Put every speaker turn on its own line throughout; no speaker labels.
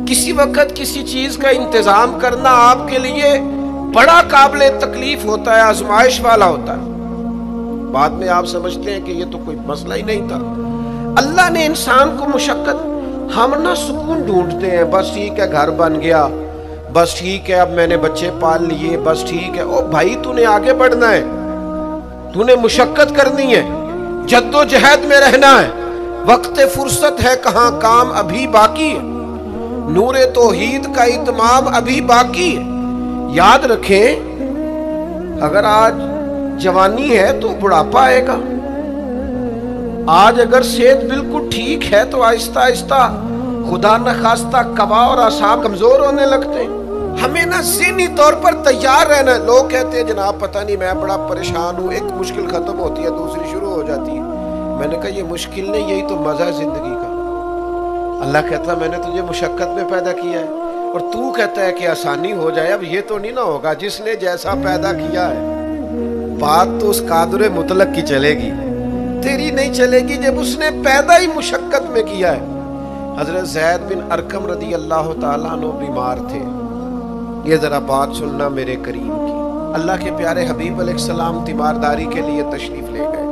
کسی وقت کسی چیز کا انتظام کرنا آپ کے لیے بڑا قابل تکلیف ہوتا ہے، آزمائش والا ہوتا ہے، بعد میں آپ سمجھتے ہیں کہ یہ تو کوئی مسئلہ ہی نہیں تھا۔ اللہ نے انسان کو مشقت، ہم نہ سکون ڈھونڈتے ہیں، بس ٹھیک ہے گھر بن گیا، بس ٹھیک ہے اب میں نے بچے پال لیے، بس ٹھیک ہے۔ او بھائی تو نے آگے بڑھنا ہے، تو نے مشقت کرنی ہے، جد و جہد میں رہنا ہے، وقت فرصت ہے کہاں، کام ابھی باقی ہے، نور توحید کا اتمام ابھی باقی ہے۔ یاد رکھیں اگر آج جوانی ہے تو بڑھاپا آئے گا، آج اگر صحت بالکل ٹھیک ہے تو آہستہ آہستہ خدا نخواستہ قوا اور اعصاب کمزور ہونے لگتے ہیں۔ ہمیں نا ذہنی طور پر تیار رہنا ہے۔ لوگ کہتے ہیں جناب پتہ نہیں میں بڑا پریشان ہوں، ایک مشکل ختم ہوتی ہے دوسری شروع ہو جاتی ہے۔ میں نے کہا یہ مشکل نہیں، یہی تو مزہ ہے زندگی کا۔ اللہ کہتا ہے میں نے تجھے مشقت میں پیدا کیا ہے، اور تو کہتا ہے کہ آسانی ہو جائے۔ اب یہ تو نہیں نہ ہوگا، جس نے جیسا پیدا کیا ہے بات تو اس قادر مطلق کی چلے گی، تیری نہیں چلے گی جب اس نے پیدا ہی مشقت میں کیا ہے۔ حضرت زید بن ارقم رضی اللہ تعالیٰ عنہ بیمار تھے، یہ ذرا بات سننا میرے کریم کی۔ اللہ کے پیارے حبیب علیہ السلام تیمارداری کے لیے تشریف لے گئے،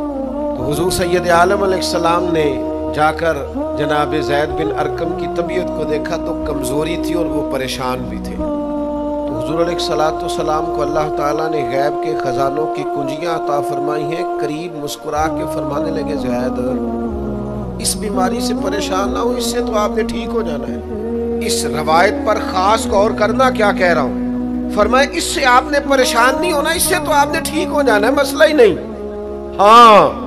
تو حضور سید عالم علیہ السلام نے جا کر جناب زید بن ارقم کی طبیعت کو دیکھا تو کمزوری تھی اور وہ پریشان بھی تھے۔ تو حضور علیہ السلام کو اللہ تعالیٰ نے غیب کے خزانوں کی کنجیاں عطا فرمائی ہیں۔ قریب مسکرا کے فرمانے لگے زید اس بیماری سے پریشان نہ ہو، اس سے تو آپ نے ٹھیک ہو جانا ہے۔ اس روایت پر خاص غور کرنا کیا کہہ رہا ہوں، فرمایا اس سے آپ نے پریشان نہیں ہونا، اس سے تو آپ نے ٹھیک ہو جانا ہے، مسئلہ ہی نہیں۔ ہاں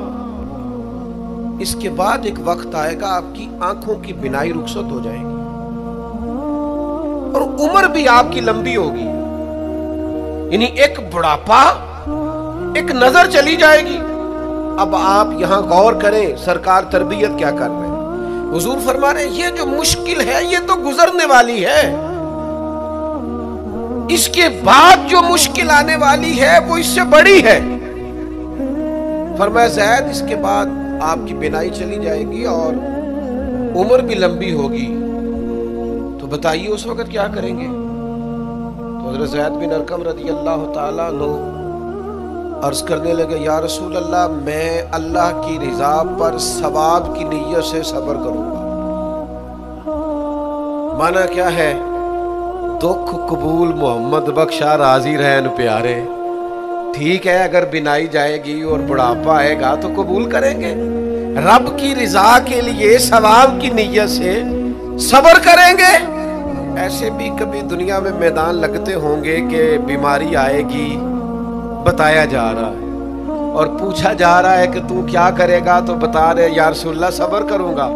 اس کے بعد ایک وقت آئے گا آپ کی آنکھوں کی بینائی رخصت ہو جائے گی اور عمر بھی آپ کی لمبی ہوگی، یعنی ایک بڑھاپا، ایک نظر چلی جائے گی۔ اب آپ یہاں غور کریں سرکار تربیت کیا کر رہے ہیں۔ حضور فرما رہے ہیں یہ جو مشکل ہے یہ تو گزرنے والی ہے، اس کے بعد جو مشکل آنے والی ہے وہ اس سے بڑی ہے۔ فرمایا زید اس کے بعد آپ کی بینائی چلی جائے گی اور عمر بھی لمبی ہوگی، تو بتائیے اس وقت کیا کریں گے۔ تو حضرت زید بن ارقم رضی اللہ تعالیٰ عنہ عرض کرنے لگے یا رسول اللہ میں اللہ کی رضا پر ثواب کی نیت سے صبر کروں گا۔ مانا کیا ہے، دکھ قبول محمد بخشا راضی رہن پیارے۔ ٹھیک ہے اگر بینائی جائے گی اور بڑھاپا آئے گا تو قبول کریں گے، رب کی رضا کے لیے ثواب کی نیت سے صبر کریں گے۔ ایسے بھی کبھی دنیا میں میدان لگتے ہوں گے کہ بیماری آئے گی، بتایا جا رہا ہے اور پوچھا جا رہا ہے کہ تو کیا کرے گا، تو بتا رہے یا رسول اللہ صبر کروں گا،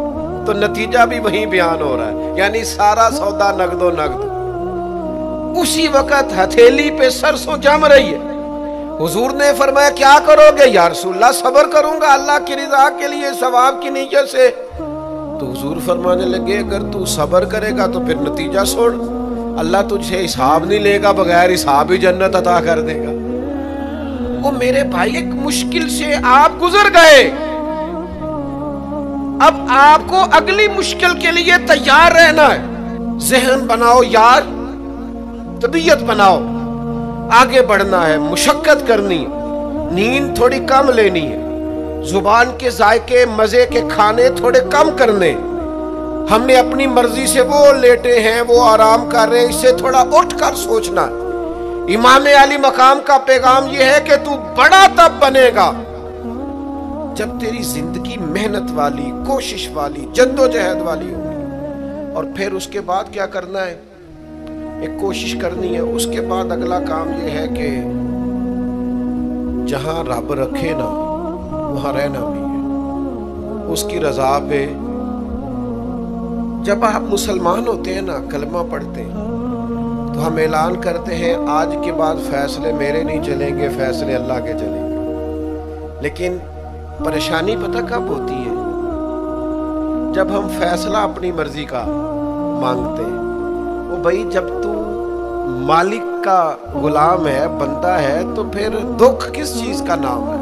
تو نتیجہ بھی وہیں بیان ہو رہا ہے، یعنی سارا سودا نقد و نقد۔ اسی وقت ہتھیلی پہ سرسوں جم رہی ہے، حضور نے فرمایا کیا کرو گے، یا رسول اللہ صبر کروں گا اللہ کی رضا کے لیے ثواب کی نیت سے۔ تو حضور فرمانے لگے اگر تو صبر کرے گا تو پھر نتیجہ سن، اللہ تجھ سے حساب نہیں لے گا، بغیر حساب ہی جنت عطا کر دے گا۔ وہ میرے بھائی ایک مشکل سے آپ گزر گئے، اب آپ کو اگلی مشکل کے لیے تیار رہنا ہے۔ ذہن بناؤ یار، طبیعت بناؤ، آگے بڑھنا ہے، مشقت کرنی ہے، نیند تھوڑی کم لینی ہے، زبان کے ذائقے مزے کے کھانے تھوڑے کم کرنے۔ ہم نے اپنی مرضی سے وہ لیٹے ہیں، وہ آرام کر رہے ہیں، اس سے تھوڑا اٹھ کر سوچنا ہے۔ امام علی مقام کا پیغام یہ ہے کہ تو بڑا تب بنے گا جب تیری زندگی محنت والی، کوشش والی، جد و جہد والی ہوگی۔ اور پھر اس کے بعد کیا کرنا ہے، ایک کوشش کرنی ہے۔ اس کے بعد اگلا کام یہ ہے کہ جہاں رب رکھے نا وہاں رہنا بھی ہے، اس کی رضا پہ۔ جب آپ مسلمان ہوتے ہیں نا، کلمہ پڑھتے ہیں تو ہم اعلان کرتے ہیں آج کے بعد فیصلے میرے نہیں چلیں گے، فیصلے اللہ کے چلیں گے۔ لیکن پریشانی پتہ کب ہوتی ہے، جب ہم فیصلہ اپنی مرضی کا مانگتے ہیں۔ وہ بھائی جب تو مالک کا غلام ہے، بندہ ہے، تو پھر دکھ کس چیز کا نام ہے؟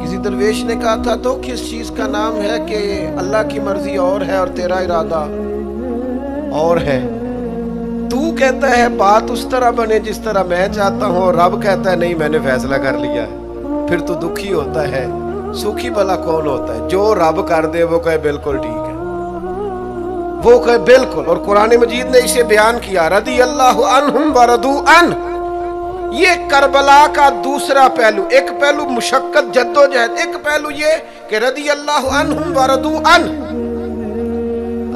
کسی درویش نے کہا تھا دکھ اس چیز کا نام ہے کہ اللہ کی مرضی اور ہے اور تیرا ارادہ اور ہے تو کہتا ہے بات اس طرح بنے جس طرح میں چاہتا ہوں، اور رب کہتا ہے نہیں میں نے فیصلہ کر لیا ہے، پھر تو دکھی ہوتا ہے۔ سکھی بھلا کون ہوتا ہے؟ جو رب کر دے وہ کہے بالکل ٹھیک ہے، وہ کہے بالکل۔ اور قرآن مجید نے اسے بیان کیا، رضی اللہ عنہم ورضوا عنہ۔ یہ کربلا کا دوسرا پہلو، ایک پہلو مشقت جد و جہد، ایک پہلو یہ کہ رضی اللہ عنہم ورضوا عنہ۔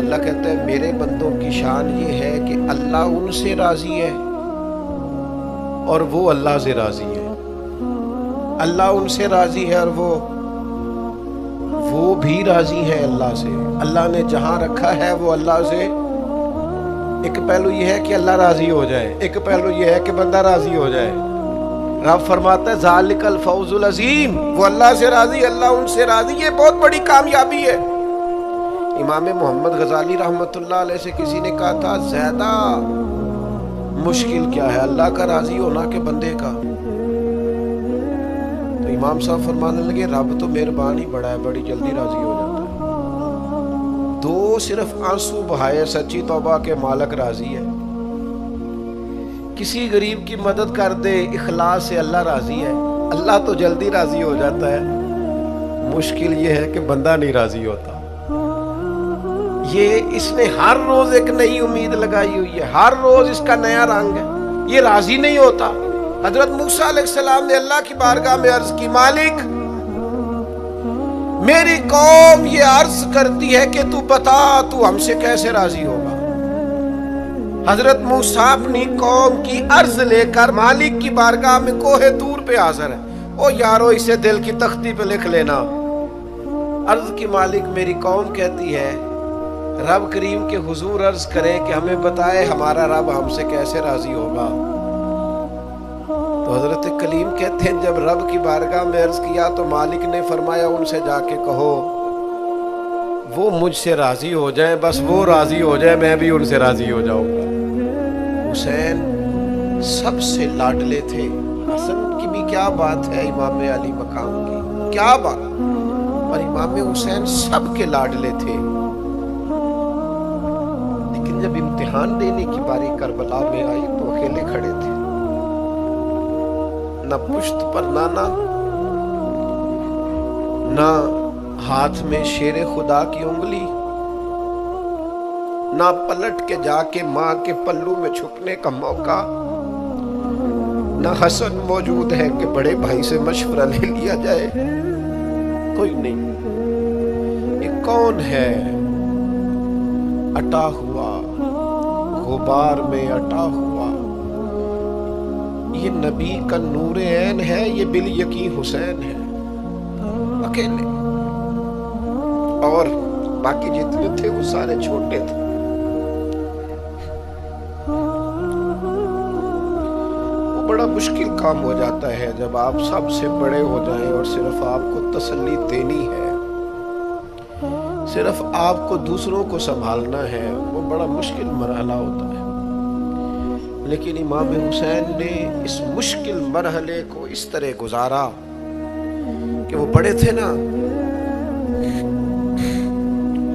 اللہ کہتا ہے میرے بندوں کی شان یہ ہے کہ اللہ ان سے راضی ہے اور وہ اللہ سے راضی ہے۔ اللہ ان سے راضی ہے اور وہ بھی راضی ہے اللہ سے۔ اللہ نے جہاں رکھا ہے وہ اللہ سے، ایک پہلو یہ ہے کہ اللہ راضی ہو جائے، ایک پہلو یہ ہے کہ بندہ راضی ہو جائے۔ رب فرماتا ہے ذالک الفوز العظیم، وہ اللہ سے راضی، اللہ ان سے راضی، یہ بہت بڑی کامیابی ہے۔ امام محمد غزالی رحمۃ اللہ علیہ سے کسی نے کہا تھا زیادہ مشکل کیا ہے، اللہ کا راضی ہونا کہ بندے کا؟ تو امام صاحب فرمانے لگے رب تو مہربان ہی بڑا ہے، بڑی جلدی راضی ہو جاتا ہے۔ دو صرف آنسو بہائے سچی توبہ کے مالک راضی ہے۔ کسی غریب کی مدد کر دے اخلاص سے، اللہ راضی ہے۔ اللہ تو جلدی راضی ہو جاتا ہے، مشکل یہ ہے کہ بندہ نہیں راضی ہوتا۔ یہ اس نے ہر روز ایک نئی امید لگائی ہوئی ہے، ہر روز اس کا نیا رنگ ہے، یہ راضی نہیں ہوتا۔ حضرت موسیٰ علیہ السلام نے اللہ کی بارگاہ میں عرض کی، مالک میری قوم یہ عرض کرتی ہے کہ تو بتا تو ہم سے کیسے راضی ہوگا۔ حضرت موسیٰ اپنی قوم کی عرض لے کر مالک کی بارگاہ میں کوہ طور پہ حاضر ہے۔ او یارو اسے دل کی تختی پہ لکھ لینا۔ عرض کی مالک میری قوم کہتی ہے رب کریم کے حضور عرض کرے کہ ہمیں بتائے ہمارا رب ہم سے کیسے راضی ہوگا۔ تو حضرت کلیم کہتے ہیں جب رب کی بارگاہ میں عرض کیا تو مالک نے فرمایا ان سے جا کے کہو وہ مجھ سے راضی ہو جائیں، بس وہ راضی ہو جائے میں بھی ان سے راضی ہو جاؤں گا۔ حسین سب سے لاڈلے تھے، حسن کی بھی کیا بات ہے، امام علی مقام کی کیا بات، اور امام حسین سب کے لاڈلے تھے۔ لیکن جب امتحان دینے کی باری کربلا میں آئی تو اکیلے کھڑے تھے، نہ پشت پر نانا، نہ ہاتھ میں شیر خدا کی انگلی، نہ پلٹ کے جا کے ماں کے پلو میں چھپنے کا موقع، نہ حسن موجود ہے کہ بڑے بھائی سے مشورہ لے لیا جائے، کوئی نہیں۔ یہ کون ہے اٹا ہوا غبار میں اٹا ہوا؟ یہ نبی کا نور عین ہے، یہ بالیقین حسین ہے اکیلے، اور باقی جتنے تھے وہ سارے چھوٹے تھے۔ وہ بڑا مشکل کام ہو جاتا ہے جب آپ سب سے بڑے ہو جائیں اور صرف آپ کو تسلی دینی ہے، صرف آپ کو دوسروں کو سنبھالنا ہے، وہ بڑا مشکل مرحلہ ہوتا ہے۔ لیکن امام حسین نے اس مشکل مرحلے کو اس طرح گزارا کہ وہ بڑے تھے نا،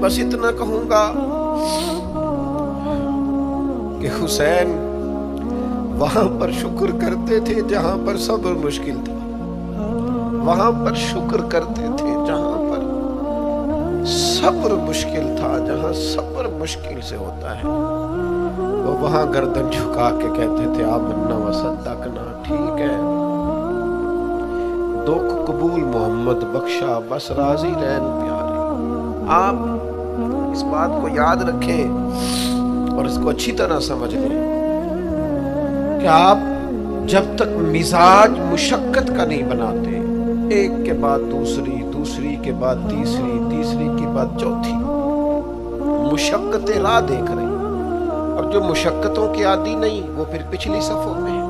بس اتنا کہوں گا کہ حسین وہاں پر شکر کرتے تھے جہاں پر صبر مشکل تھا، وہاں پر شکر کرتے تھے جہاں پر صبر مشکل تھا، جہاں صبر مشکل سے ہوتا ہے وہ وہاں گردن جھکا کے کہتے تھے آمنا وصدقنا، ٹھیک ہے دکھ قبول محمد بخشا، بس راضی رہن پیارے۔ آپ اس بات کو یاد رکھیں اور اس کو اچھی طرح سمجھ لیں کہ آپ جب تک مزاج مشقت کا نہیں بناتے، ایک کے بعد دوسری، دوسری کے بعد تیسری، تیسری کے بعد چوتھی مشقتیں راہ دیکھ رہے ہیں، اور جو مشقتوں کے عادی نہیں وہ پھر پچھلی صفوں میں ہے،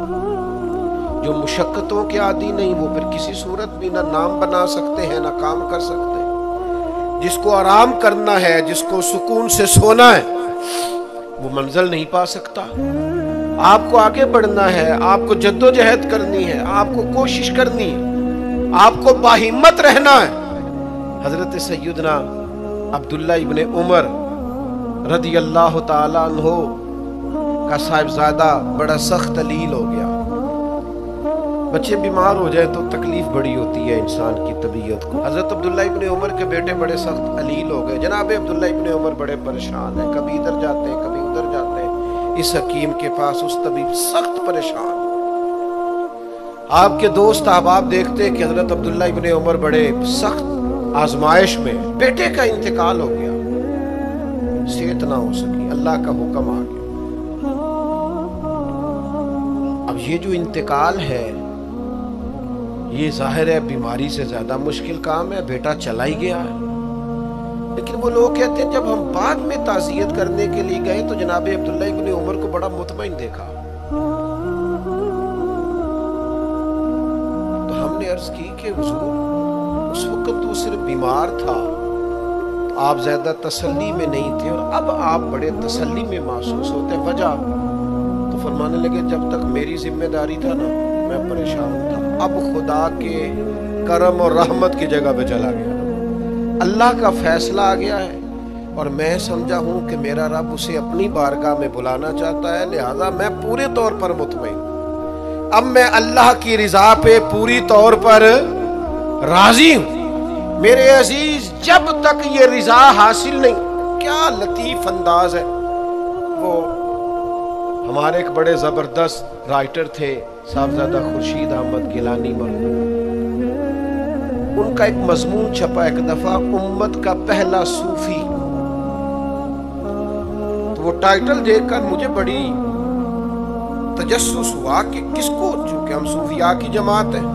جو مشقتوں کے عادی نہیں وہ پھر کسی صورت بھی نہ نام بنا سکتے ہیں نہ کام کر سکتے ہیں۔ جس کو آرام کرنا ہے، جس کو سکون سے سونا ہے، وہ منزل نہیں پا سکتا۔ آپ کو آگے بڑھنا ہے، آپ کو جد و جہد کرنی ہے، آپ کو کوشش کرنی ہے، آپ کو باہمت رہنا ہے۔ حضرت سیدنا عبداللہ ابن عمر رضی اللہ تعالیٰ عنہ کا صاحبزادہ بڑا سخت علیل ہو گیا. بچے بیمار ہو جائے تو تکلیف بڑی ہوتی ہے انسان کی طبیعت کو. حضرت عبداللہ ابن عمر کے بیٹے بڑے سخت علیل ہو گئے. جناب عبداللہ ابن عمر بڑے پریشان ہیں، کبھی ادھر جاتے ہیں کبھی ادھر جاتے ہیں اس حکیم کے پاس، اس طبیب سخت پریشان. آپ کے دوست احباب دیکھتے کہ حضرت عبداللہ ابن عمر بڑے سخت آزمائش میں، بیٹے کا انتقال ہو گیا، صحت نہ ہو سکی، اللہ کا حکم آ گیا. اب یہ جو انتقال ہے یہ ظاہر ہے بیماری سے زیادہ مشکل کام ہے، بیٹا چلا ہی گیا ہے. لیکن وہ لوگ کہتے ہیں جب ہم بعد میں تعزیت کرنے کے لیے گئے تو جناب عبداللہ ابن عمر کو بڑا مطمئن دیکھا. تو ہم نے عرض کی کہ حضور اس وقت تو صرف بیمار تھا، آپ زیادہ تسلی میں نہیں تھے، اور اب آپ بڑے تسلی میں محسوس ہوتے، وجہ؟ تو فرمانے لگے جب تک میری ذمہ داری تھا نا میں پریشان تھا، اب خدا کے کرم اور رحمت کی جگہ پہ چلا گیا، اللہ کا فیصلہ آ گیا ہے، اور میں سمجھا ہوں کہ میرا رب اسے اپنی بارگاہ میں بلانا چاہتا ہے، لہذا میں پورے طور پر مطمئن. اب میں اللہ کی رضا پہ پوری طور پر راضی ہوں. میرے عزیز جب تک یہ رضا حاصل نہیں، کیا لطیف انداز ہے. وہ ہمارے ایک بڑے زبردست رائٹر تھے صاحبزادہ خورشید احمد گیلانی مرحوم، ان کا ایک مضمون چھپا ایک دفعہ، امت کا پہلا صوفی. تو وہ ٹائٹل دیکھ کر مجھے بڑی تجسس ہوا کہ کس کو، چونکہ ہم صوفیاء کی جماعت ہے،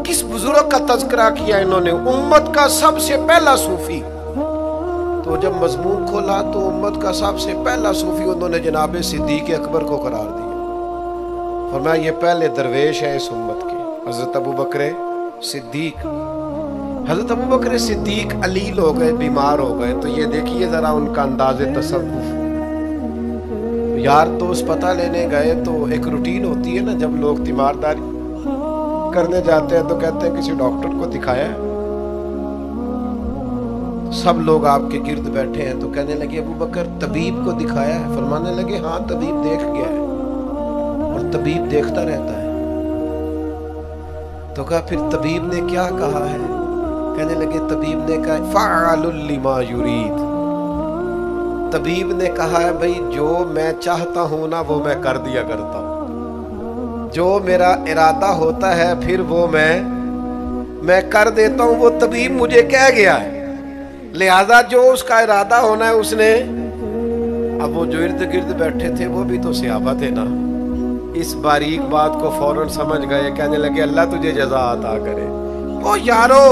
کس بزرگ کا تذکرہ کیا انہوں نے، امت کا سب سے پہلا صوفی. تو جب مضمون کھولا تو امت کا سب سے پہلا صوفی انہوں نے جناب صدیق اکبر کو قرار دیا. فرمایا یہ پہلے درویش ہے اس امت کے، حضرت ابو بکر صدیق. حضرت ابو بکر صدیق علیل ہو گئے، بیمار ہو گئے. تو یہ دیکھیے ذرا ان کا انداز تصوف. یار دوست پتہ لینے گئے تو ایک روٹین ہوتی ہے نا، جب لوگ تیمارداری کرنے جاتے ہیں تو کہتے ہیں کسی ڈاکٹر کو دکھایا ہے. سب لوگ آپ کے گرد بیٹھے ہیں تو کہنے لگے ابو بکر طبیب کو دکھایا ہے؟ فرمانے لگے ہاں طبیب دیکھ گیا ہے، اور طبیب دیکھتا رہتا ہے. تو کہا پھر طبیب نے کیا کہا ہے؟ کہنے لگے طبیب نے کہا فعال لما یرید. طبیب نے کہا ہے بھئی جو میں چاہتا ہوں نا وہ میں کر دیا کرتا ہوں، جو میرا ارادہ ہوتا ہے پھر وہ میں کر دیتا ہوں. وہ طبیب مجھے کہہ گیا ہے، لہذا جو اس کا ارادہ ہونا ہے اس نے. اب وہ جو ارد گرد بیٹھے تھے وہ بھی تو صحابہ تھے نا، اس باریک بات کو فوراً سمجھ گئے. کہنے لگے اللہ تجھے جزا عطا کرے. او یارو،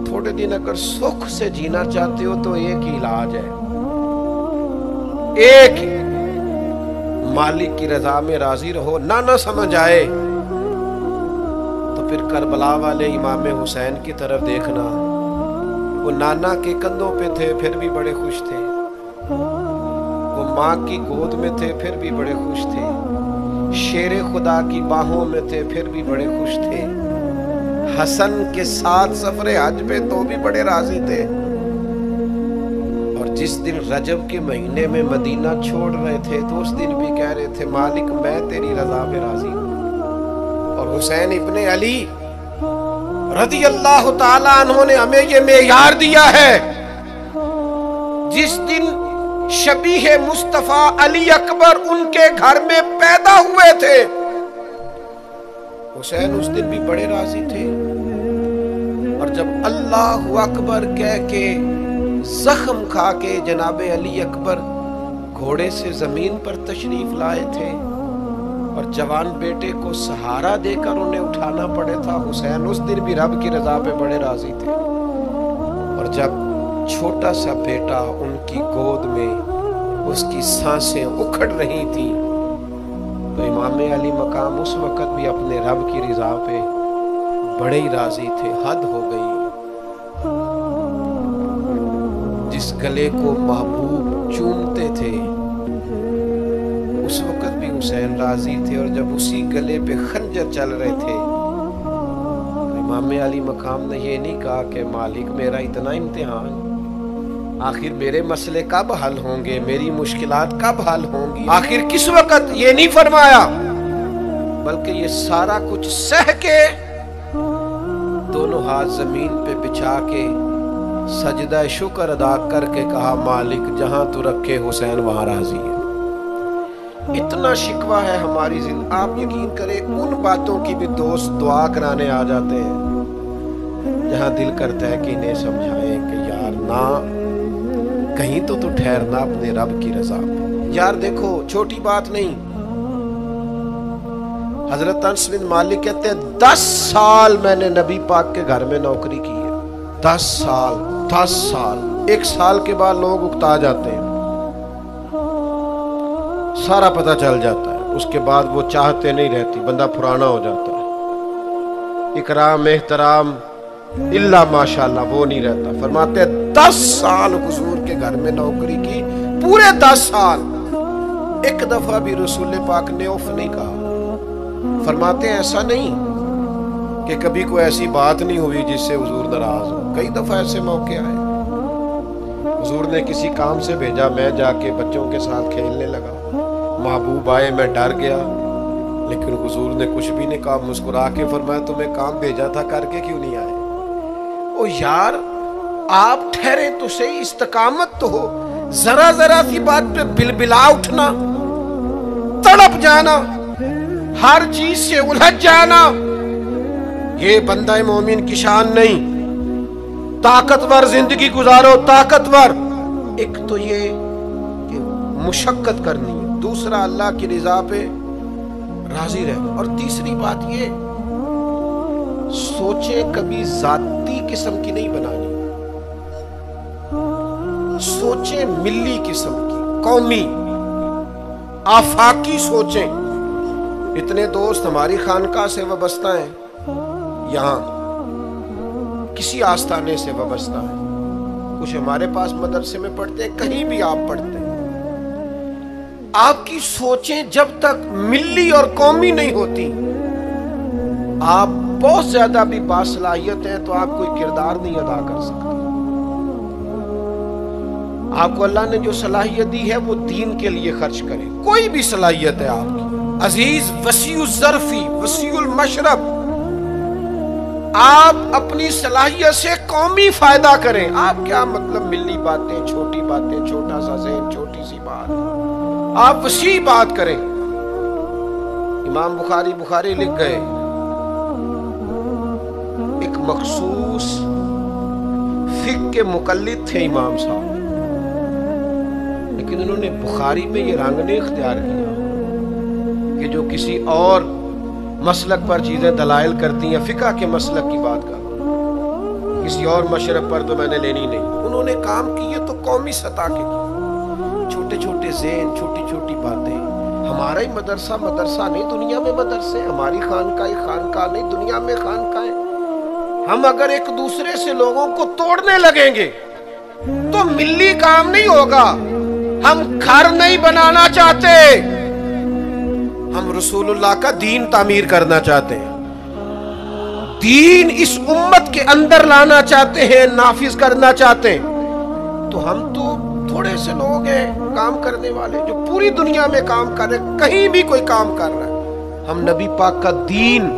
تھوڑے دن اگر سکھ سے جینا چاہتے ہو تو ایک ہی علاج ہے، ایک ہی، مالک کی رضا میں راضی رہو. نہ سمجھ آئے تو پھر کربلا والے امام حسین کی طرف دیکھنا. وہ نانا کے کندھوں پہ تھے پھر بھی بڑے خوش تھے، وہ ماں کی گود میں تھے پھر بھی بڑے خوش تھے، شیر خدا کی باہوں میں تھے پھر بھی بڑے خوش تھے، حسن کے ساتھ سفر حج پہ تو بھی بڑے راضی تھے. اور جس دن رجب کے مہینے میں مدینہ چھوڑ رہے تھے تو اس دن بھی کہہ رہے تھے مالک میں تیری رضا میں راضی ہوں. اور حسین ابن علی رضی اللہ تعالیٰ عنہ نے ہمیں یہ معیار دیا ہے، جس دن شبیہ مصطفیٰ علی اکبر ان کے گھر میں پیدا ہوئے تھے، حسین اس دن بھی بڑے راضی تھے. اور جب اللہ اکبر کہہ کے زخم کھا کے جناب علی اکبر گھوڑے سے زمین پر تشریف لائے تھے اور جوان بیٹے کو سہارا دے کر انہیں اٹھانا پڑے تھا، حسین اس دن بھی رب کی رضا پہ بڑے راضی تھے. اور جب چھوٹا سا بیٹا ان کی گود میں اس کی سانسیں اکھڑ رہی تھیں تو امام علی مقام اس وقت بھی اپنے رب کی رضا پہ بڑے ہی راضی تھے. حد ہو گئی. جس گلے کو محبوب چومتے تھے اس وقت بھی حسین راضی تھے، اور جب اسی گلے پہ خنجر چل رہے تھے امام علی مقام نے یہ نہیں کہا کہ مالک میرا اتنا امتحان. آخر میرے مسئلے کب حل ہوں گے، میری مشکلات کب حل ہوں گی، آخر کس وقت، یہ نہیں فرمایا، بلکہ یہ سارا کچھ سہ کے دونوں ہاتھ زمین پہ بچھا کے سجدہ شکر ادا کر کے کہا مالک جہاں تو رکھے حسین وہاں راضی ہے۔ اتنا شکوہ ہے ہماری زندگی، آپ یقین کریں ان باتوں کی بھی دوست دعا کرانے آ جاتے ہیں جہاں دل کرتا ہے کہ انہیں سمجھائیں کہ یار نہ کہیں تو ٹھہرنا اپنے رب کی رضا پہ۔ یار دیکھو چھوٹی بات نہیں، حضرت انس بن مالک کہتے ہیں 10 سال میں نے نبی پاک کے گھر میں نوکری کی ہے، 10 سال، 1 سال کے بعد لوگ اکتا جاتے ہیں، سارا پتہ چل جاتا ہے، اس کے بعد وہ چاہتے نہیں رہتی، بندہ پرانا ہو جاتا ہے، اکرام احترام اللہ ماشاءاللہ وہ نہیں رہتا۔ فرماتے ہیں 10 سال حضور کے گھر میں نوکری کی، پورے 10 سال، ایک دفعہ بھی رسول پاک نے اف نہیں کہا۔ فرماتے ہیں ایسا نہیں کہ کبھی کوئی ایسی بات نہیں ہوئی جس سے حضور ناراض ہو، کئی دفعہ ایسے موقع آئے، حضور نے کسی کام سے بھیجا، میں جا کے بچوں کے ساتھ کھیلنے لگا، محبوب آئے، میں ڈر گیا، لیکن حضور نے کچھ بھی نہیں کہا، مسکرا کے فرمایا تمہیں کام بھیجا تھا کر کے کیوں نہیں آئے؟ او یار آپ ٹھہرے تو صحیح، استقامت تو ہو، ذرا سی بات پہ بلبلا اٹھنا، تڑپ جانا، ہر چیز سے الجھ جانا، یہ بندہ مومن کی شان نہیں۔ طاقتور زندگی گزارو، طاقتور، ایک تو یہ کہ مشقت کرنی ہے، دوسرا اللہ کی رضا پہ راضی رہنا، اور تیسری بات یہ سوچیں کبھی ذاتی قسم کی نہیں بنانی، سوچیں ملی قسم کی، قومی آفاقی سوچیں۔ اتنے دوست ہماری خانقاہ سے وابستہ ہیں، یہاں کسی آستانے سے وابستہ ہیں، کچھ ہمارے پاس مدرسے میں پڑھتے ہیں، کہیں بھی آپ پڑھتے ہیں۔ آپ کی سوچیں جب تک ملی اور قومی نہیں ہوتی، آپ بہت زیادہ بھی باصلاحیت ہیں تو آپ کوئی کردار نہیں ادا کر سکتے۔ آپ کو اللہ نے جو صلاحیت دی ہے وہ دین کے لیے خرچ کریں، کوئی بھی صلاحیت ہے آپ کی، عزیز وسیع الظرفی وسیع المشرب، آپ اپنی صلاحیت سے قومی فائدہ کریں۔ آپ کیا مطلب ملی باتیں، چھوٹی باتیں، چھوٹا سا ذہن، چھوٹی سی بات، آپ وسیع بات کریں۔ امام بخاری لکھ گئے، ایک مخصوص فقہ کے مقلد تھے امام صاحب، لیکن انہوں نے بخاری میں یہ رنگ نے اختیار کیا کہ جو کسی اور مسلک پر چیزیں دلائل کرتی ہیں، فقہ کے مسلک کی بات کر، کسی اور مشرب پر تو میں نے لینی نہیں۔ انہوں نے کام کیے تو قومی سطح کے کیے، چھوٹے چھوٹے ذہن، چھوٹی چھوٹی باتیں۔ ہمارا ہی مدرسہ نہیں، دنیا میں مدرسے، ہماری خانقاہ نہیں، دنیا میں خانقاہیں۔ ہم اگر ایک دوسرے سے لوگوں کو توڑنے لگیں گے تو ملی کام نہیں ہوگا۔ ہم گھر نہیں بنانا چاہتے، ہم رسول اللہ کا دین تعمیر کرنا چاہتے ہیں، دین اس امت کے اندر لانا چاہتے ہیں، نافذ کرنا چاہتے ہیں۔ تو ہم تو تھوڑے سے لوگ ہیں کام کرنے والے جو پوری دنیا میں کام کر رہے ہیں، کہیں بھی کوئی کام کر رہا ہے۔ ہم نبی پاک کا دین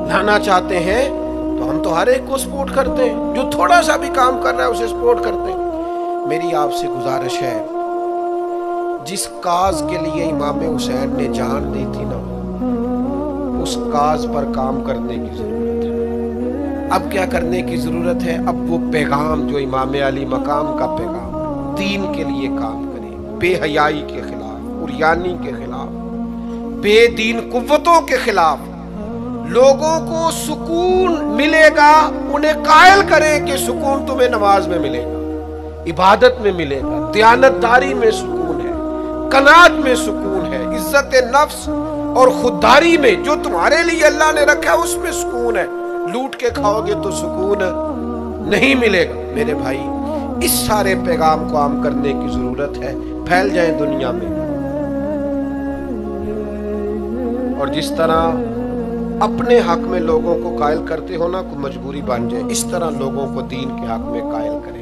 لانا چاہتے ہیں تو ہم تو ہر ایک کو سپورٹ کرتے ہیں، جو تھوڑا سا بھی کام کر رہا ہے اسے سپورٹ کرتے ہیں۔ میری آپ سے گزارش ہے، جس کاز کے لیے امام حسین نے جان دی تھی نا، اس کاز پر کام کرنے کی ضرورت ہے۔ اب کیا کرنے کی ضرورت ہے؟ اب وہ پیغام جو امام علی مقام کا پیغام، دین کے لیے کام کریں، بے حیائی کے خلاف، عریانی کے خلاف، بے دین قوتوں کے خلاف۔ لوگوں کو سکون ملے گا، انہیں قائل کریں کہ سکون تمہیں نماز میں ملے گا، عبادت میں ملے گا، دیانتداری میں سکون ہے، قناعت میں سکون ہے، عزت نفس اور خودداری میں جو تمہارے لیے اللہ نے رکھا ہے اس میں سکون ہے۔ لوٹ کے کھاؤ گے تو سکون نہیں ملے گا۔ میرے بھائی، اس سارے پیغام کو عام کرنے کی ضرورت ہے، پھیل جائیں دنیا میں، اور جس طرح اپنے حق میں لوگوں کو قائل کرتے ہو نا، کو مجبوری بن جائے، اس طرح لوگوں کو دین کے حق میں قائل کریں۔